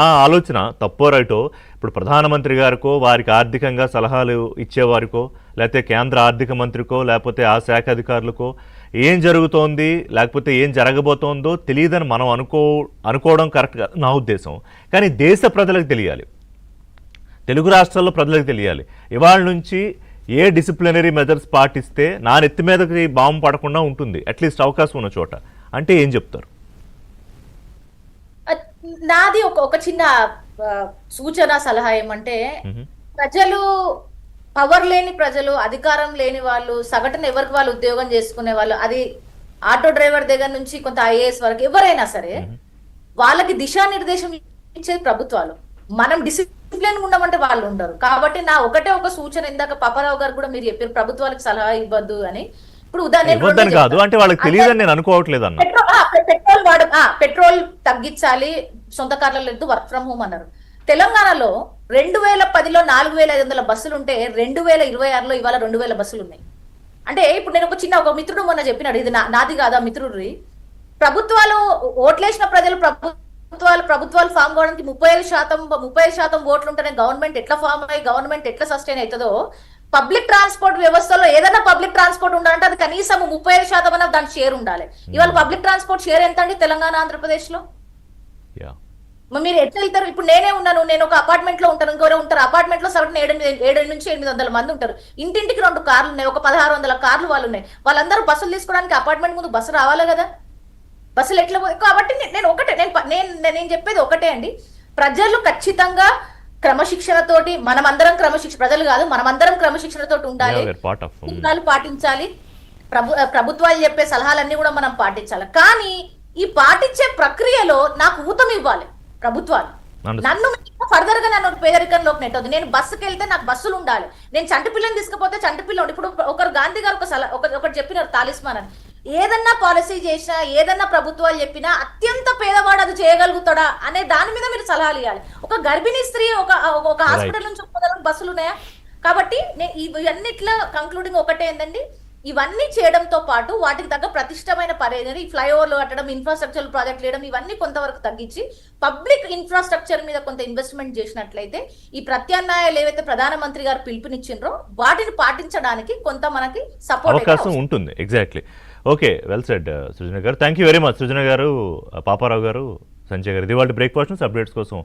ఆ ఆలోచన తప్పో రైటో ఇప్పుడు ప్రధానమంత్రి గారికో వారికి ఆర్థికంగా సలహాలు ఇచ్చేవారికో లేకపోతే కేంద్ర ఆర్థిక మంత్రికో లేకపోతే ఆ శాఖ అధికారులకో ఏం జరుగుతోంది లేకపోతే ఏం జరగబోతోందో తెలియదని మనం అనుకోవడం కరెక్ట్ కాదు నా ఉద్దేశం. కానీ దేశ ప్రజలకు తెలియాలి, తెలుగు రాష్ట్రాల్లో ప్రజలకు తెలియాలి. ఇవాళ నుంచి ఏ డిసిప్లినరీ మెజర్స్ పాటిస్తే నా నెత్తి మీదకి బాంబు పడకుండా ఉంటుంది అట్లీస్ట్ అవకాశం ఉన్న చోట అంటే ఏం చెప్తారు? నాది ఒక చిన్న సూచన సలహా ఏమంటే, ప్రజలు పవర్ లేని ప్రజలు, అధికారం లేని వాళ్ళు, సగటున ఎవరికి వాళ్ళు ఉద్యోగం చేసుకునే వాళ్ళు, అది ఆటో డ్రైవర్ దగ్గర నుంచి కొంత ఐఏఎస్ వరకు ఎవరైనా సరే వాళ్ళకి దిశానిర్దేశం ఇచ్చేది ప్రభుత్వాలు. మనం డిసిప్లిన్ ఉండమంటే వాళ్ళు ఉండరు. కాబట్టి నా ఒక సూచన, ఇందాక పాపారావు గారు కూడా మీరు చెప్పారు ప్రభుత్వాలకు సలహా ఇవ్వద్దు అని. ఇప్పుడు ఉదాహరణ కాదు అంటే వాళ్ళకి తెలియదని నేను అనుకోవట్లేదు అన్న. పెట్రోల్ తగ్గించాలి, సొంత కార్లలో వెళ్తూ వర్క్ ఫ్రమ్ హోమ్ అన్నారు. తెలంగాణలో 2010లో 4500 బస్సులు ఉంటే 2026లో ఇవాళ 2000 బస్సులు ఉన్నాయి. అంటే ఇప్పుడు నేను ఒక మిత్రుడు మొన్న చెప్పినాడు, ఇది నాది కాదా మిత్రుడి, ప్రభుత్వాలు ఓట్లేసిన ప్రజలు ప్రభుత్వాలు ఫామ్ కావడానికి 35% ఓట్లు ఉంటేనే గవర్నమెంట్ ఎట్లా ఫామ్ అయ్యి గవర్నమెంట్ ఎట్లా సస్టైన్ అవుతుందో, పబ్లిక్ ట్రాన్స్పోర్ట్ వ్యవస్థలో ఏదైనా పబ్లిక్ ట్రాన్స్పోర్ట్ ఉండాలంటే అది కనీసం 35% అన్న దాని షేర్ ఉండాలి. ఇవాళ పబ్లిక్ ట్రాన్స్పోర్ట్ షేర్ ఎంత అండి తెలంగాణ ఆంధ్రప్రదేశ్ లో? మీరు ఎట్లా వెళ్తారు? ఇప్పుడు నేనే ఉన్నాను, నేను ఒక అపార్ట్మెంట్ లో ఉంటాను, ఇంకెవరో ఉంటారు. అపార్ట్మెంట్ లో సగటు 7 నుంచి 800 మంది ఉంటారు. ఇంటింటికి 2 కార్లు ఉన్నాయి, ఒక 1600 కార్లు వాళ్ళు ఉన్నాయి. వాళ్ళందరూ బస్సులు తీసుకోవడానికి అపార్ట్మెంట్ ముందు బస్సు రావాలి కదా, బస్సులు ఎట్లా? కాబట్టి నేను చెప్పేది ఒకటే అండి, ప్రజలు ఖచ్చితంగా క్రమశిక్షణతోటి, ప్రజలు కాదు మనమందరం క్రమశిక్షణతోటి ఉండాలి, పాటించాలి. ప్రభుత్వాలు చెప్పే సలహాలన్నీ కూడా మనం పాటించాలి. కానీ ఈ పాటించే ప్రక్రియలో నాకు ఊతం ఇవ్వాలి ప్రభుత్వాలు. నన్ను ఫర్దర్ గా నన్ను పేదరికంలోకి నెట్టదు. నేను బస్సుకి వెళ్తే నాకు బస్సులు ఉండాలి. నేను చంటి పిల్లని తీసుకుపోతే చంటి పిల్ల. ఇప్పుడు ఒకరు గాంధీ గారు ఒకటి చెప్పినారు, తాలిస్మాన్ అని. ఏదన్నా పాలసీ చేసినా, ఏదన్నా ప్రభుత్వాలు చెప్పినా అత్యంత పేదవాడు అది చేయగలుగుతాడా అనే దాని మీద మీరు సలహాలు ఇవ్వాలి. ఒక గర్భిణీ స్త్రీ ఒక హాస్పిటల్ నుంచి బస్సులు ఉన్నాయా? కాబట్టి ఇవన్నిట్లో కంక్లూడింగ్ ఒకటే ఏంటండి, ఇవన్నీ చేయడంతో పాటు వాటికి తగ్గ ప్రతిష్టమైన పరిణామాలు, ఈ ఫ్లైఓవర్లు కట్టడం, ఇన్ఫ్రాస్ట్రక్చర్ ప్రాజెక్ట్ చేయడం, ఇవన్నీ కొంతవరకు తగ్గించి పబ్లిక్ ఇన్ఫ్రాస్ట్రక్చర్ మీద కొంత ఇన్వెస్ట్మెంట్ చేసినట్లయితే ఈ ప్రత్యామ్నాయాలు ఏవైతే ప్రధానమంత్రి గారు పిలుపునిచ్చిండ్రో వాటిని పాటించడానికి కొంత మనకి సపోర్ట్ అవకాశం ఉంటుంది. Exactly. Okay, well said Srujana garu. Thank you very much. Srujana garu, Paparao గారు, సంజయ్ గారు. ఇది వాళ్ళ బ్రేక్ఫాస్ట్ అప్డేట్స్ కోసం